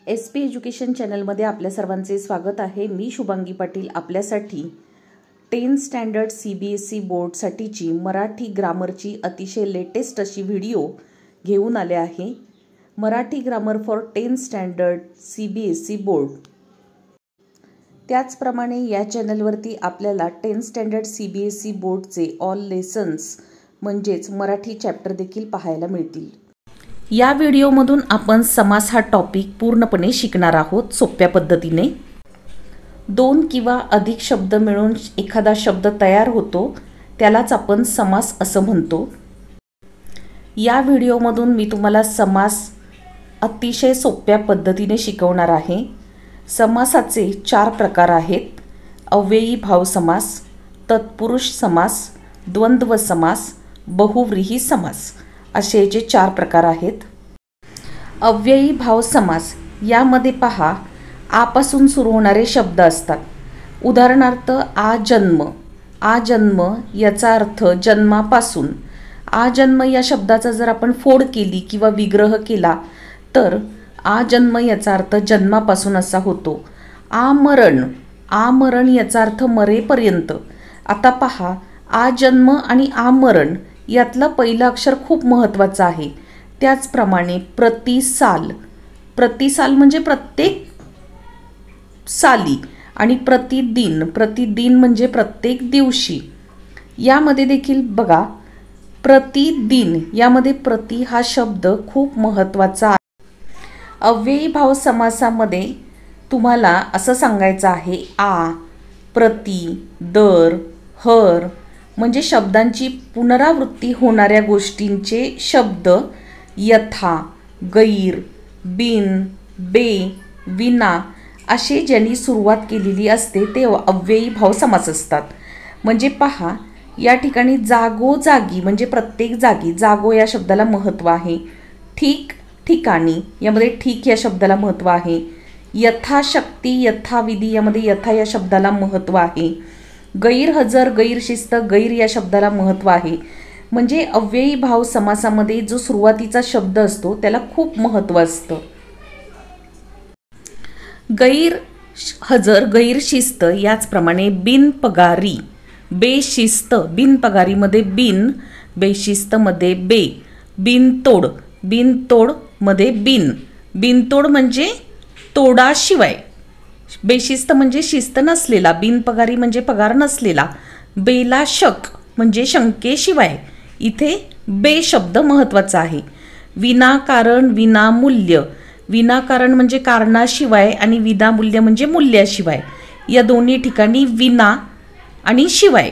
SP education चॅनलमध्ये आपल्या सर्वांचे स्वागत आहे। मी शुभांगी पाटील आपल्यासाठी 10th स्टँडर्ड CBSE बोर्डसाठीची मराठी ग्रामरची अतिशय लेटेस्ट अशी व्हिडिओ घेऊन आले आहे। Marathi grammar for 10th standard CBSE board. त्याचप्रमाणे या चॅनलवरती आपल्याला 10th स्टँडर्ड CBSE बोर्डचे ऑल लेसन्स म्हणजेच मराठी चॅप्टर देखील पाहायला मिळतील। या व्हिडिओमधून आपण समास हा टॉपिक पूर्णपणे शिकणार आहोत सोप्या पद्धतीने। दोन किंवा अधिक शब्द मिळून एखादा शब्द तयार होतो त्यालाच आपण समास असं म्हणतो। या व्हिडिओमधून मी तुम्हाला समास अतिशय सोप्या पद्धतीने शिकवणार आहे। समासाचे 4 प्रकार आहेत: अव्ययी भाव समास, तत्पुरुष समास, द्वंद्व समास, बहुव्रीही समास असे याचे 4 प्रकार आहेत। अव्ययी भाव समास यामध्ये पहा आपासून सुरू होणारे शब्द असतात। उदाहरणार्थ आ जन्म याचा अर्थ जन्मापासून। आ जन्म या शब्दाचा जर आपण फोड केली किंवा विग्रह केला तर आ जन्म याचा अर्थ जन्मापासून असा होतो। आ मरण याचा अर्थ मरेपर्यंत। आता पहा आ जन्म आणि आ मरण यातलं पहिलं अक्षर खूप महत्त्वाचं आहे। त्याचप्रमाणे प्रतिसाल म्हणजे प्रत्येक साली आणि प्रतिदिन म्हणजे प्रत्येक दिवशी। यामध्ये देखील बघा प्रतिदिन यामध्ये प्रति हा शब्द खूप महत्त्वाचा आहे। अव्ययी भाव समासामध्ये तुम्हाला असं सांगायचं आहे आ, प्रति, दर, हर म्हणजे शब्दांची पुनरावृत्ती होणाऱ्या गोष्टींचे शब्द यथा, गैर, बिन, बे, विना असे ज्यांनी सुरुवात केलेली असते ते अव्ययी भाव समास असतात। म्हणजे पहा या ठिकाणी जागोजागी म्हणजे प्रत्येक जागी, जागो या शब्दाला महत्त्व आहे। ठीक, ठिकाणी यामध्ये ठीक या शब्दाला महत्त्व आहे। यथाशक्ती, यथाविधी यामध्ये यथा या शब्दाला महत्त्व आहे। गैरहजर, गैरशिस्त, गैर या शब्दाला महत्त्व आहे। म्हणजे अव्ययी भाव समासामध्ये जो सुरुवातीचा शब्द असतो त्याला खूप महत्त्व असतं। गैरहजर, गैरशिस्त याचप्रमाणे बिनपगारी, बेशिस्त, बिनपगारीमध्ये बिन, बेशिस्तमध्ये बे, बिनतोड मध्ये बिनतोड म्हणजे तोडाशिवाय, बेशिस्त म्हणजे शिस्त नसलेला, बिनपगारी म्हणजे पगार नसलेला, बेला शक म्हणजे शंकेशिवाय, इथे बे शब्द महत्त्वाचा आहे। विनाकारण, विनामूल्य, विनाकारण म्हणजे कारणाशिवाय आणि विनामूल्य म्हणजे मूल्याशिवाय। या दोन्ही ठिकाणी विना आणि शिवाय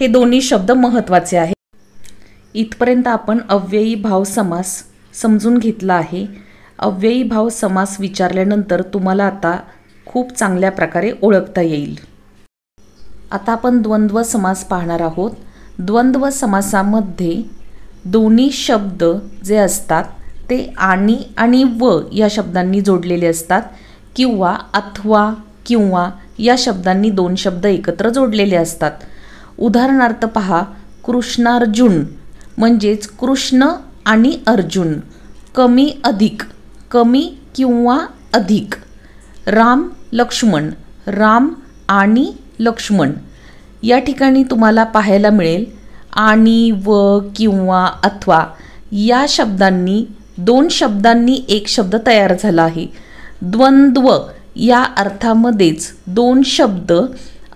हे दोन्ही शब्द महत्त्वाचे आहेत। इथपर्यंत आपण अव्ययी भाव समास समजून घेतला आहे। अव्ययी भाव समास विचारल्यानंतर तुम्हाला आता खूप चांगल्या प्रकारे ओळखता येईल। आता आपण द्वंद्व समास पाहणार आहोत। द्वंद्व समासामध्ये दोन्ही शब्द जे असतात ते आणि व या शब्दांनी जोडलेले असतात किंवा अथवा किंवा या शब्दांनी 2 शब्द एकत्र जोडलेले असतात। उदाहरणार्थ पहा कृष्णार्जुन म्हणजेच कृष्ण आणि अर्जुन। कमी अधिक, कमी किंवा अधिक। राम लक्ष्मण, राम आणि लक्ष्मण या ठिकाणी तुम्हाला पाहायला मिळेल आणि व किंवा अथवा या शब्दांनी 2 शब्दांनी एक शब्द तयार झाला आहे। द्वंद्व या अर्थामध्येच 2 शब्द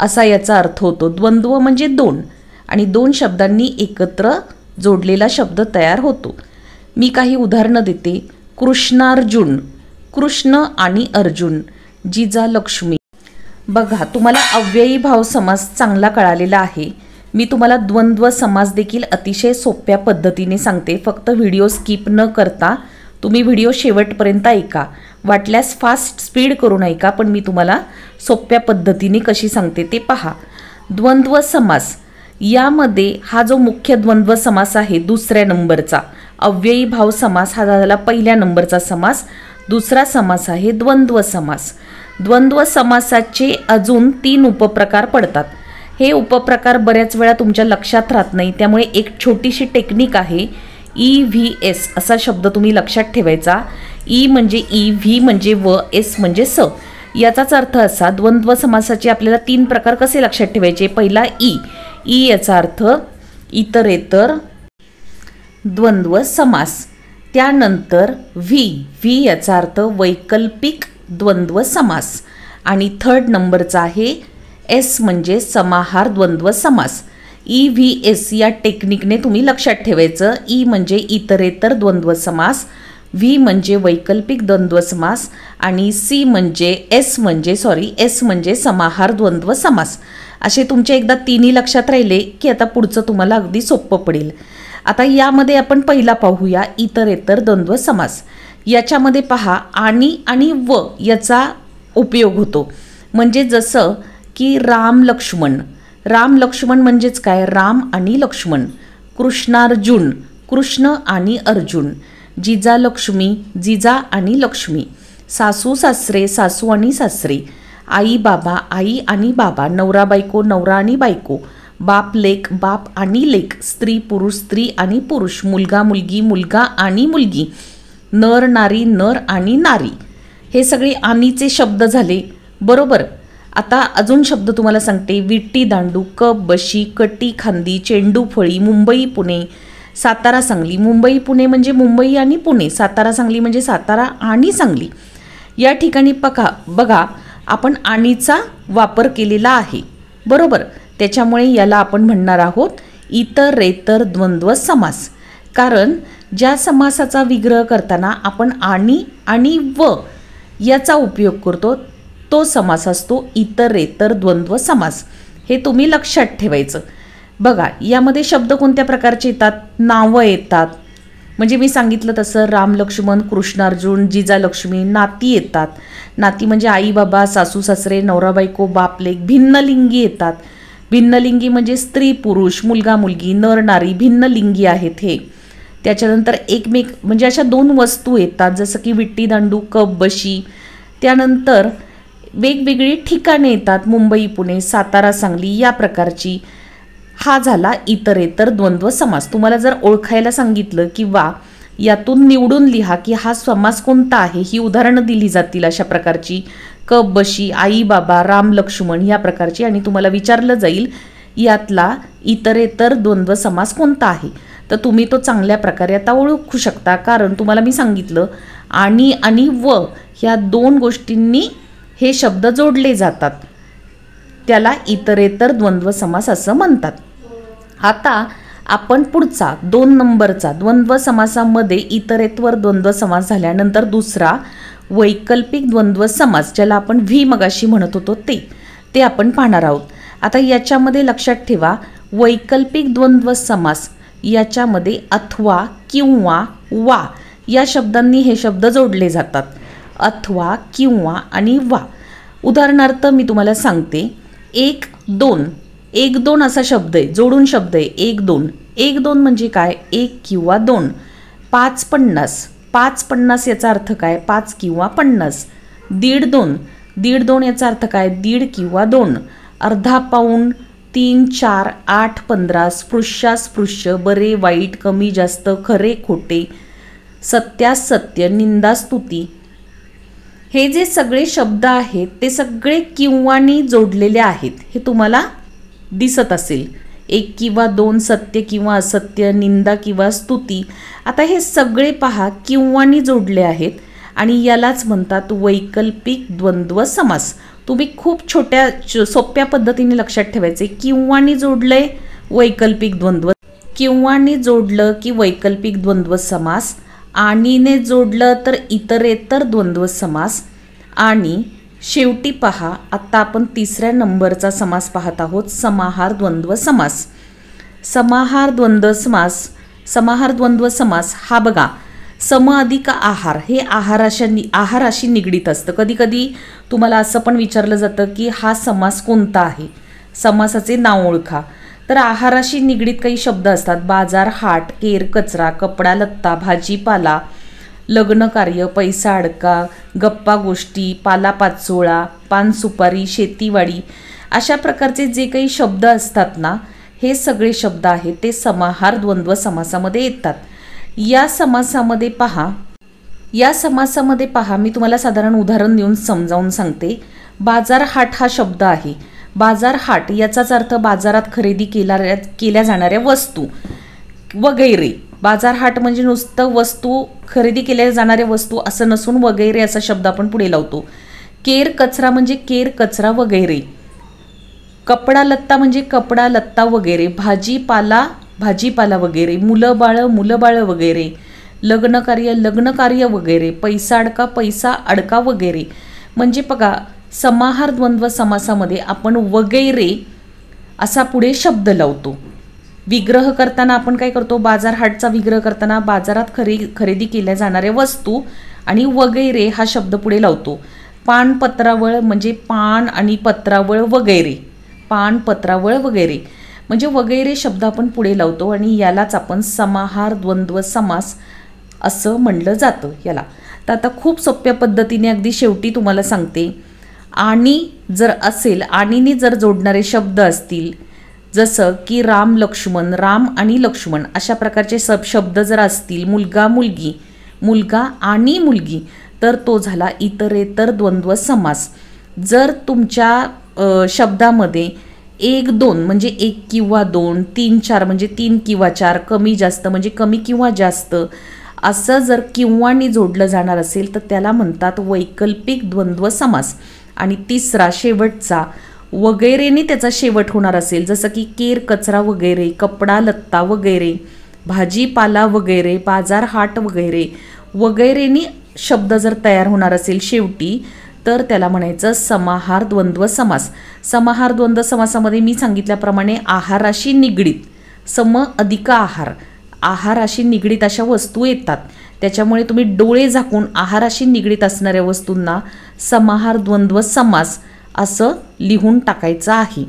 असा याचा अर्थ होतो। द्वंद्व म्हणजे 2 आणि 2 शब्दांनी एकत्र जोडलेला शब्द तयार होतो। मी काही उदाहरणं देते। कृष्णार्जुन, कृष्ण आणि अर्जुन, जिजा लक्ष्मी। बघा तुम्हाला अव्ययी भाव समास चांगला कळालेला आहे। मी तुम्हाला द्वंद्व समास देखील अतिशय सोप्या पद्धतीने सांगते। फक्त व्हिडिओ स्किप न करता तुम्ही व्हिडिओ शेवटपर्यंत ऐका। वाटल्यास फास्ट स्पीड करून ऐका, पण मी तुम्हाला सोप्या पद्धतीने कशी सांगते ते पहा। द्वंद्व समास यामध्ये हा जो मुख्य द्वंद्व समास आहे 2ऱ्या नंबरचा, अव्ययी भाव समास हा झाला 1ल्या नंबरचा समास। दुसरा समास आहे द्वंद्व समास। द्वंद्व समासाचे अजून 3 उपप्रकार पडतात। हे उपप्रकार बऱ्याच वेळा तुमच्या लक्षात राहत नाही, त्यामुळे एक छोटीशी टेक्निक आहे EVS असा शब्द तुम्ही लक्षात ठेवायचा. ई म्हणजे ई, व्ही म्हणजे व, एस म्हणजे स. याचाच अर्थ असा द्वंद्व समासाचे आपल्याला 3 प्रकार कसे लक्षात ठेवायचे. पहिला ई याचा अर्थ इतरेतर द्वंद्व समास. त्यानंतर व्ही याचा अर्थ वैकल्पिक द्वंद्व समास. आणि थर्ड नंबरचा आहे एस म्हणजे समाहार द्वंद्व समास. EVS या टेक्निकने तुम्ही लक्षात ठेवायचं. ई म्हणजे इतरेतर द्वंद्व समास, व्ही म्हणजे वैकल्पिक द्वंद्व समास आणि एस म्हणजे समाहार द्वंद्व समास. असे तुमच्या एकदा तिन्ही लक्षात राहिले की आता पुढचं तुम्हाला अगदी सोपं पडेल. आता यामध्ये आपण पहिला पाहूया इतरेतर द्वंद्व समास. याच्यामध्ये पहा आणि व याचा उपयोग होतो. म्हणजे जसं की राम लक्ष्मण म्हणजेच काय, राम आणि लक्ष्मण. कृष्णार्जुन, कृष्ण आणि अर्जुन. जिजा आणि लक्ष्मी. सासू सासू आणि सासरे. आई आणि बाबा. नवरा आणि बायको. बाप आणि लेक. स्त्री आणि पुरुष. मुलगा आणि मुलगी. नर आणि नारी. हे सगळे आणीचे शब्द झाले, बरोबर. आता अजून शब्द तुम्हाला सांगते. विट्टी दांडू, कप बशी, कटी खांदी, चेंडू फळी. मुंबई पुणे, सातारा सांगली. मुंबई पुणे म्हणजे मुंबई आणि पुणे. सातारा सांगली म्हणजे सातारा आणि सांगली. या ठिकाणी बघा आपण आणीचा वापर केलेला आहे, बरोबर. त्याच्यामुळे याला आपण म्हणणार आहोत इतरेतर द्वंद्व समास. कारण ज्या समासाचा विग्रह करताना आपण आणि व याचा उपयोग करतो तो समास असतो इतरेतर द्वंद्व समास. हे तुम्ही लक्षात ठेवायचं. बघा यामध्ये शब्द कोणत्या प्रकारचे येतात. नावं येतात, म्हणजे मी सांगितलं तसं राम लक्ष्मण, कृष्णार्जुन, जिजालक्ष्मी. नाती येतात, नाती म्हणजे आई बाबा, सासू सासरे, नवरा बायको, बाप लेक. भिन्नलिंगी येतात, भिन्नलिंगी म्हणजे स्त्री पुरुष, मुलगा मुलगी, नर नारी. भिन्नलिंगी आहेत हे. त्याच्यानंतर एकमेक म्हणजे अशा 2 वस्तू येतात, जसं की विट्टी दांडू, कप बशी. त्यानंतर वेगवेगळी ठिकाणे येतात, मुंबई पुणे, सातारा सांगली या प्रकारची. हा झाला इतरेतर द्वंद्व समास. तुम्हाला जर ओळखायला सांगितलं किंवा यातून निवडून लिहा की हा समास कोणता आहे, ही उदाहरणं दिली जातील अशा प्रकारची. कप बशी, आई बाबा, राम लक्ष्मण या प्रकारची. आणि तुम्हाला विचारलं जाईल यातला इतरेतर द्वंद्व समास कोणता आहे, तर तुम्ही तो चांगल्या प्रकारे आता ओळखू शकता. कारण तुम्हाला मी सांगितलं आणि व ह्या 2 गोष्टींनी हे शब्द जोडले जातात, त्याला इतरेतर द्वंद्व समास असं म्हणतात. आता आपण पुढचा 2 नंबरचा द्वंद्व समासामध्ये इतरेतर द्वंद्व समास झाल्यानंतर दुसरा वैकल्पिक द्वंद्व समास, ज्याला आपण व्ही मगाशी म्हणत होतो ते आपण पाहणार आहोत. आता याच्यामध्ये लक्षात ठेवा वैकल्पिक द्वंद्व समास याच्यामध्ये अथवा किंवा वा या शब्दांनी हे शब्द जोडले जातात. अथवा किंवा आणि वा. उदाहरणार्थ मी तुम्हाला सांगते. 1-2 असा शब्द आहे, जोडून शब्द आहे. 1-2 म्हणजे काय, 1 किंवा 2. 5-50 याचा अर्थ काय, 5 किंवा 50. 1.5-2 याचा अर्थ काय, 1.5 किंवा 2. अर्धा पाऊण, 3-4, 8-15. स्पृश्य, बरे वाईट, कमी जास्त, खरे खोटे, सत्यासत्य, निंदा स्तुती. हे जे सगळे शब्द आहेत ते सगळे किंवानी जोडलेले आहेत, हे तुम्हाला दिसत असेल. 1 किंवा 2, सत्य किंवा असत्य, निंदा किंवा स्तुती. आता हे सगळे पहा किंवानी जोडले आहेत आणि यालाच म्हणतात वैकल्पिक द्वंद्व समास. तुम्ही खूप सोप्या पद्धतीने लक्षात ठेवायचे. किंवानी जोडले वैकल्पिक द्वंद्व, किंवानी जोडलं की वैकल्पिक द्वंद्व समास, आणीने जोडलं तर इतरेतर द्वंद्व समास. आणि शेवटी पहा आता आपण 3ऱ्या नंबरचा समास पाहत आहोत, समाहार द्वंद्व समास. समाहार द्वंद्व समास हा बघा सम अधिक आहार, हे आहाराशी निगडीत असतं. कधी कधी तुम्हाला असं पण विचारलं जातं की हा समास कोणता आहे, समासाचे नाव ओळखा. तर आहाराशी निगडीत काही शब्द असतात. बाजार, हाट, केर, कचरा, कपडा लत्ता, भाजीपाला, लग्न कार्य, पैसा अडका, गप्पा गोष्टी, पालापाचोळा, पान सुपारी, शेतीवाडी. अशा प्रकारचे जे काही शब्द असतात ना, हे सगळे शब्द आहेत ते समाहार द्वंद्व समासामध्ये येतात. या समासामध्ये पहा मी तुम्हाला साधारण उदाहरण देऊन समजावून सांगते। बाजार हाट हा शब्द आहे। बाजार हाट याचाच अर्थ बाजारात खरेदी केल्या जाणाऱ्या वस्तू वगैरे। बाजार हाट म्हणजे नुसतं वस्तू खरेदी केल्या जाणाऱ्या वस्तू असं नसून वगैरे असा शब्द आपण पुढे लावतो। केर कचरा म्हणजे केर कचरा वगैरे। कपडा लत्ता म्हणजे कपडा लत्ता वगैरे। भाजीपाला वगैरे। मुलं बाळ वगैरे। लग्नकार्य वगैरे। पैसा अडका वगैरे। म्हणजे बघा समाहार द्वंद्व समासामध्ये आपण वगैरे असा पुढे शब्द लावतो। विग्रह करताना आपण काय करतो, बाजार हाटचा विग्रह करताना बाजारात खरेदी केल्या जाणाऱ्या वस्तू आणि वगैरे हा शब्द पुढे लावतो। पान पत्रावळ म्हणजे पान आणि पत्रावळ वगैरे। पान पत्रावळ वगैरे म्हणजे वगैरे शब्द आपण पुढे लावतो आणि यालाच आपण समाहार द्वंद्व समास असं म्हणलं जातं याला। तर आता खूप सोप्या पद्धतीने अगदी शेवटी तुम्हाला सांगते, आणि जर असेल, आणीने जर जोडणारे शब्द असतील जसं की राम आणि लक्ष्मण अशा प्रकारचे शब्द जर असतील, मुलगा आणि मुलगी, तर तो झाला इतरेतर द्वंद्व समास। जर तुमच्या शब्दामध्ये 1 2 म्हणजे 1 किंवा 2, 3 4 म्हणजे 3 किंवा 4, कमी जास्त म्हणजे कमी किंवा जास्त असं जर किंवानी जोडलं जाणार असेल तर त्याला म्हणतात वैकल्पिक द्वंद्व समास। आणि तिसरा शेवटचा वगैरेने त्याचा शेवट होणार असेल, जसं की केर कचरा वगैरे, कपडा लत्ता वगैरे, भाजीपाला वगैरे, बाजार हाट वगैरेने शब्द जर तयार होणार असेल शेवटी, तर त्याला म्हणायचं समाहार द्वंद्व समास। समाहार द्वंद्व समासामध्ये मी सांगितल्याप्रमाणे आहाराशी निगडीत सम अधिक आहाराशी निगडीत अशा वस्तू येतात। त्याच्यामुळे तुम्ही डोळे झाकून आहाराशी निगडीत असणाऱ्या वस्तूंना समाहार द्वंद्व समास असं लिहून टाकायचं आहे।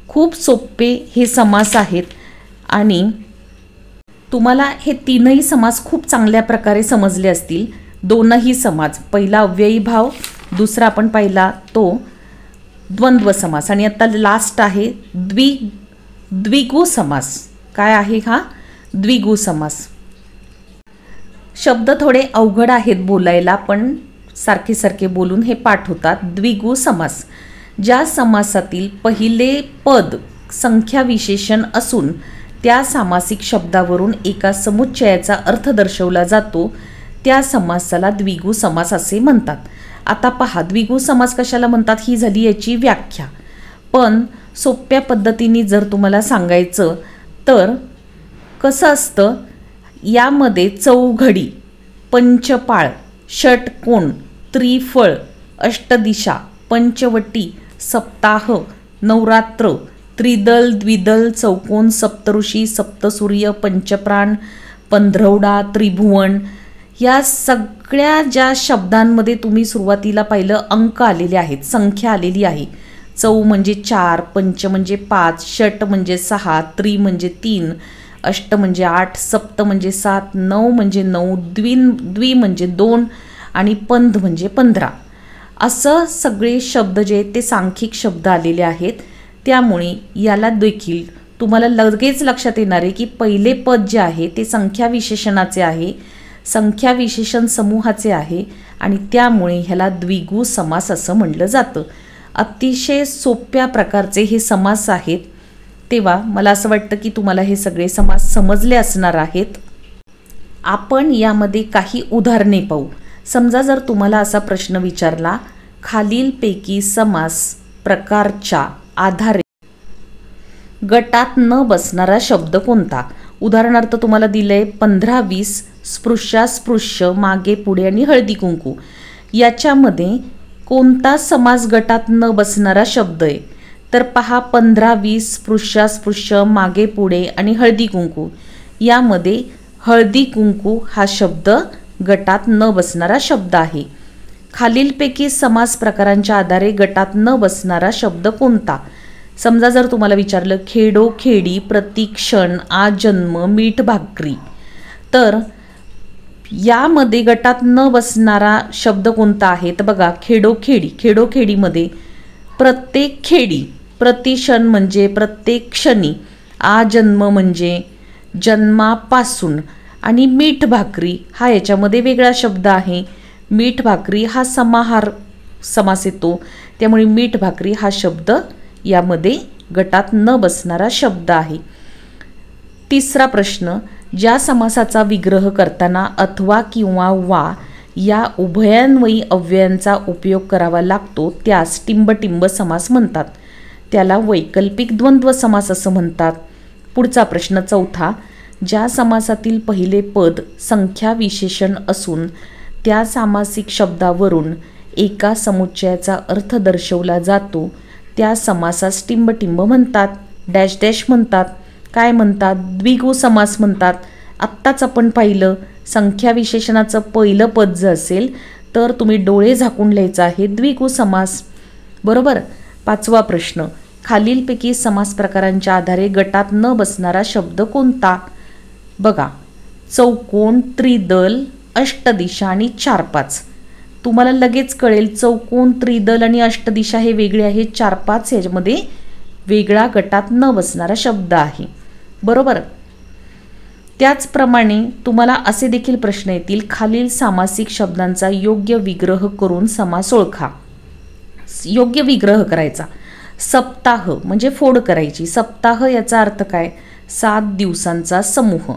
खूप सोपे हे समास आहेत आणि तुम्हाला हे तीनही समास खूप चांगल्या प्रकारे समजले असतील। दोनही समास, पहिला अव्ययी भाव, दुसरा आपण पाहिला तो द्वंद्व समास आणि आता लास्ट आहे द्विगु समास। काय आहे हा? द्विगु समास। शब्द थोडे अवघड आहेत बोलायला, पण सारखे बोलून हे पाठ होतात। द्विगु समास, ज्या समासातील पहिले पद संख्या विशेषण असून त्या सामासिक शब्दावरून एका समुच्चयाचा अर्थ दर्शवला जातो, त्या समासाला द्विगु समास असे म्हणतात। आता पहा, द्विगु समास कशाला म्हणतात ही झाली याची व्याख्या, पण सोप्या पद्धतीने जर तुम्हाला सांगायचं तर कसं असतं, यामध्ये चौघडी, पंचपाळ, षटकोण, त्रिफळ, अष्टदिशा, पंचवटी, सप्ताह, नवरात्र, त्रिदल, द्विदल, चौकोन, सप्तऋषी, सप्तसूर्य, पंचप्राण, पंधरवडा, त्रिभुवन या सगळ्या ज्या शब्दांमध्ये तुम्ही सुरुवातीला पाहिलं अंक आलेले आहेत, संख्या आलेली आहे। चौ म्हणजे 4, पंच म्हणजे 5, षट म्हणजे 6, त्रि म्हणजे 3, अष्ट म्हणजे 8, सप्त म्हणजे 7, 9 म्हणजे 9, द्वि म्हणजे 2 आणि पंध म्हणजे 15 असं सगळे शब्द जे आहेत ते सांख्यिक शब्द आलेले आहेत। त्यामुळे याला देखील तुम्हाला लगेच लक्षात येणार आहे की पहिले पद जे आहे ते संख्या विशेषणाचे आहे, संख्या विशेषण समूहाचे आहे आणि त्यामुळे ह्याला द्विगु समास असं म्हणलं जातं। अतिशय सोप्या प्रकारचे हे समास आहेत, तेव्हा मला असं वाटतं की तुम्हाला हे सगळे समास समजले असणार आहेत। आपण यामध्ये काही उदाहरणे पाहू। समजा जर तुम्हाला असा प्रश्न विचारला, खालीलपैकी समास प्रकारच्या आधारे गटात न बसणारा शब्द कोणता? उदाहरणार्थ तुम्हाला दिलंय 15-20, स्पृश्य, मागे पुढे आणि हळदी कुंकू। याच्यामध्ये कोणता समास गटात न बसणारा शब्द आहे? तर पहा, 15-20, स्पृश्य, मागे पुढे आणि हळदी कुंकू, यामध्ये हळदी कुंकू हा शब्द गटात न बसणारा शब्द आहे। खालीलपैकी समास प्रकारांच्या आधारे गटात न बसणारा शब्द कोणता? समजा जर तुम्हाला विचारलं खेडोखेडी, प्रतिक्षण, आजन्म, मीठ भाकरी, तर यामध्ये गटात न बसणारा शब्द कोणता आहे? तर बघा, खेडोखेडीमध्ये प्रत्येक खेडी, प्रतिक्षण म्हणजे प्रत्येक क्षणी, आजन्म म्हणजे जन्मापासून आणि मीठ भाकरी हा याच्यामध्ये वेगळा शब्द आहे. मीठ भाकरी हा समाहार समास येतो, त्यामुळे मीठ भाकरी हा शब्द यामध्ये गटात न बसणारा शब्द आहे. तिसरा प्रश्न, ज्या समासाचा विग्रह करताना अथवा किंवा वा या उभयान्वयी अव्ययांचा उपयोग करावा लागतो त्यास टिंबटिंब समास म्हणतात. त्याला वैकल्पिक द्वंद्व समास असं म्हणतात. पुढचा प्रश्न चौथा, ज्या समासातील पहिले पद संख्या विशेषण असून त्या सामासिक शब्दावरून एका समुच्चयाचा अर्थ दर्शवला जातो त्या समासास टिंबटिंब म्हणतात. डॅश डॅश म्हणतात. काय म्हणतात? द्विगु समास म्हणतात. आत्ताच आपण पाहिलं, संख्या विशेषणाचं पहिलं पद जर असेल तर तुम्ही डोळे झाकून लिहायचं आहे द्विगु समास. बरोबर. पाचवा प्रश्न, खालीलपैकी समास प्रकारांच्या आधारे गटात न बसणारा शब्द कोणता? बघा, चौकोन, त्रिदल, अष्टदिशा आणि 4-5. तुम्हाला लगेच कळेल चौकोन, त्रिदल आणि अष्टदिशा हे वेगळे आहे. 4-5 याच्यामध्ये वेगळा गटात न बसणारा शब्द आहे. बरोबर. त्याचप्रमाणे तुम्हाला असे देखील प्रश्न येतील, खालील सामासिक शब्दांचा योग्य विग्रह करून समास ओळखा. योग्य विग्रह करायचा. सप्ताह म्हणजे फोड करायची. सप्ताह याचा अर्थ काय? 7 दिवसांचा समूह.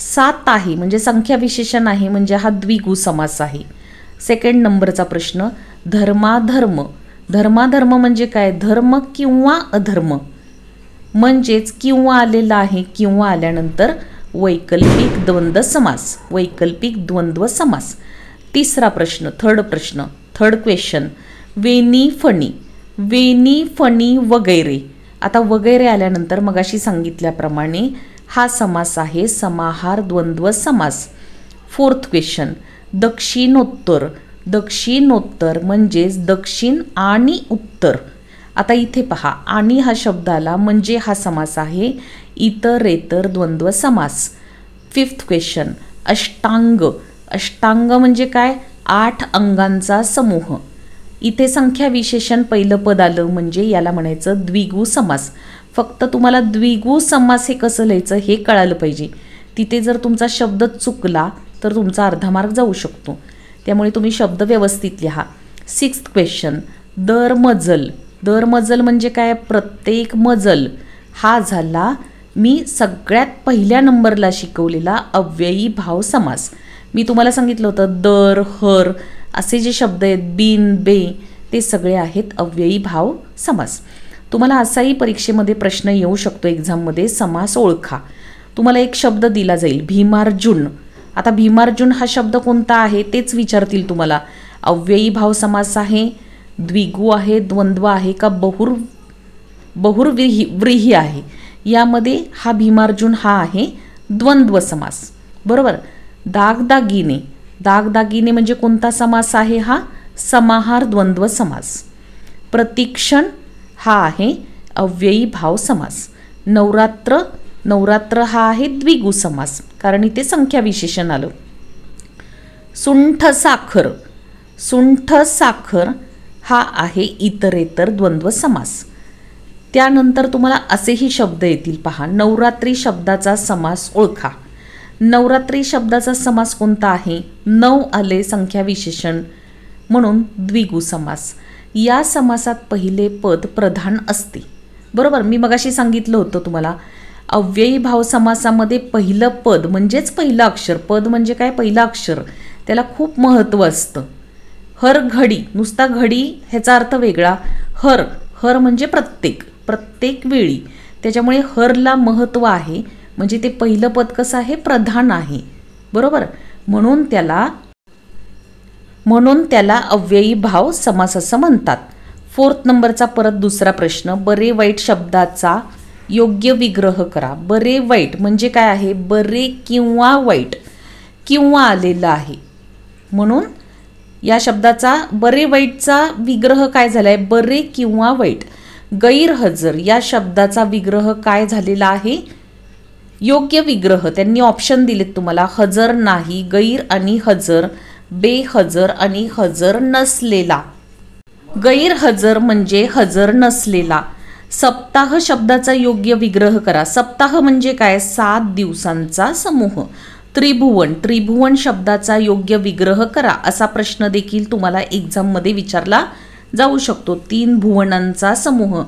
7 आहे म्हणजे संख्या विशेषण आहे, म्हणजे हा द्विगु समास आहे. सेकंड नंबरचा प्रश्न, धर्माधर्म. धर्माधर्म म्हणजे काय? धर्म किंवा अधर्म, म्हणजेच किंवा आलेला आहे. किंवा आल्यानंतर वैकल्पिक द्वंद्व समास. वैकल्पिक द्वंद्व समास. तिसरा प्रश्न, थर्ड क्वेश्चन, वेणी फणी. वेणी फणी वगैरे. आता वगैरे आल्यानंतर मगाशी सांगितल्याप्रमाणे हा समास आहे समाहार द्वंद्व समास. Fourth question, दक्षिणोत्तर. दक्षिणोत्तर म्हणजेच दक्षिण आणि उत्तर. आता इथे पहा, आणि हा शब्द आला म्हणजे हा समास आहे इतरेतर द्वंद्व समास. फिफ्थ क्वेश्चन, अष्टांग. अष्टांग म्हणजे काय? 8 अंगांचा समूह. इथे संख्या विशेषण पहिलं पद आलं म्हणजे याला म्हणायचं द्विगु समास. फक्त तुम्हाला द्विगु समास हे कसं लिहायचं हे कळालं पाहिजे. तिथे जर तुमचा शब्द चुकला तर तुमचा अर्धा मार्क जाऊ शकतो, त्यामुळे तुम्ही शब्द व्यवस्थित लिहा. सिक्स्थ क्वेश्चन, दर मजल. दर मजल म्हणजे काय? प्रत्येक मजल. हा झाला मी सगळ्यात पहिल्या नंबरला शिकवलेला अव्ययी भाव समास. मी तुम्हाला सांगितलं होतं दर, हर असे जे शब्द आहेत, बिन, बे, ते सगळे आहेत अव्ययी भाव समास. तुम्हाला असाही परीक्षेमध्ये प्रश्न येऊ शकतो एक्झाममध्ये, समास ओळखा. तुम्हाला एक शब्द दिला जाईल, भीमार्जुन. आता भीमार्जुन हा शब्द कोणता आहे तेच विचारतील तुम्हाला. अव्ययी भाव समास आहे, द्विगु आहे, द्वंद्व आहे का बहुव्रीही आहे? यामध्ये हा भीमार्जुन हा आहे द्वंद्व समास. बरोबर. दागदागिने. दागदागिने म्हणजे कोणता समास आहे? हा समाहार द्वंद्व समास. प्रतीक्षण हा आहे अव्ययी भाव समास. नवरात्र. नवरात्र हा आहे द्विगु समास, कारण इथे संख्या विशेषण आलं. सुंठ साखर. सुंठ साखर हा आहे इतरेतर द्वंद्व समास. त्यानंतर तुम्हाला असेही शब्द येतील पहा, नवरात्री शब्दाचा समास ओळखा. नवरात्री शब्दाचा समास कोणता आहे? 9 आले संख्या विशेषण म्हणून द्विगु समास. या समासात पहिले पद प्रधान असते. बरोबर. मी मगाशी सांगितलं होतं तुम्हाला, अव्ययी भाव समासामध्ये पहिलं पद म्हणजेच पहिलं अक्षर. पद म्हणजे काय? पहिलं अक्षर. त्याला खूप महत्त्व असतं. हर घडी, नुसता घडी ह्याचा अर्थ वेगळा. हर, हर म्हणजे प्रत्येक, प्रत्येक वेळी. त्याच्यामुळे हरला महत्त्व आहे, म्हणजे ते पहिलं पद कसं आहे? प्रधान आहे. बरोबर. म्हणून त्याला अव्ययी भाव समास असं म्हणतात. फोर्थ नंबरचा परत दुसरा प्रश्न, बरे वाईट शब्दाचा योग्य विग्रह करा. बरे वाईट म्हणजे काय आहे? बरे किंवा वाईट. किंवा आलेला आहे म्हणून या शब्दाचा बरे वाईटचा विग्रह काय झालाय? बरे किंवा वाईट. गैरहजर या शब्दाचा विग्रह काय झालेला आहे? योग्य विग्रह त्यांनी ऑप्शन दिलेत तुम्हाला, हजर नाही, गैर आणि हजर, बेहजर आणि हजर नसलेला. गैरहजर म्हणजे हजर नसलेला. सप्ताह शब्दाचा योग्य विग्रह करा. सप्ताह म्हणजे काय? 7 दिवसांचा समूह. त्रिभुवन, त्रिभुवन शब्दाचा योग्य विग्रह करा असा प्रश्न देखील तुम्हाला एक्झाममध्ये विचारला जाऊ शकतो। 3 भुवनांचा समूह।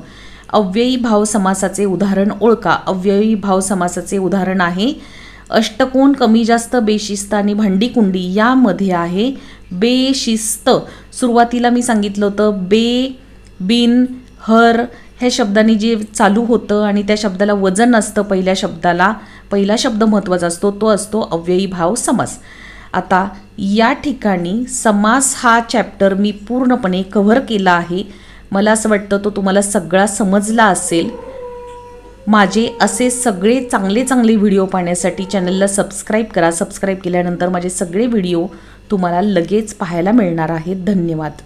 अव्ययी भाव समासाचे उदाहरण ओळखा। अव्ययी भाव समासाचे उदाहरण आहे अष्टकोन, कमी जास्त, बेशिस्त आणि भांडीकुंडी। यामध्ये आहे बेशिस्त। सुरुवातीला मी सांगितलं होतं बे, बिन, हर ह्या शब्दांनी जे चालू होतं आणि त्या शब्दाला वजन असतं, पहिल्या शब्दाला पहिला शब्द महत्त्वाचा असतो, तो असतो अव्ययी भाव समास। आता या ठिकाणी समास हा चॅप्टर मी पूर्णपणे कव्हर केला आहे। मला असं वाटतं तो तुम्हाला सगळा समजला असेल। माझे असे सगळे चांगले चांगले व्हिडिओ पाहण्यासाठी चॅनलला सबस्क्राईब करा। सबस्क्राईब केल्यानंतर माझे सगळे व्हिडिओ तुम्हाला लगेच पाहायला मिळणार आहेत। धन्यवाद।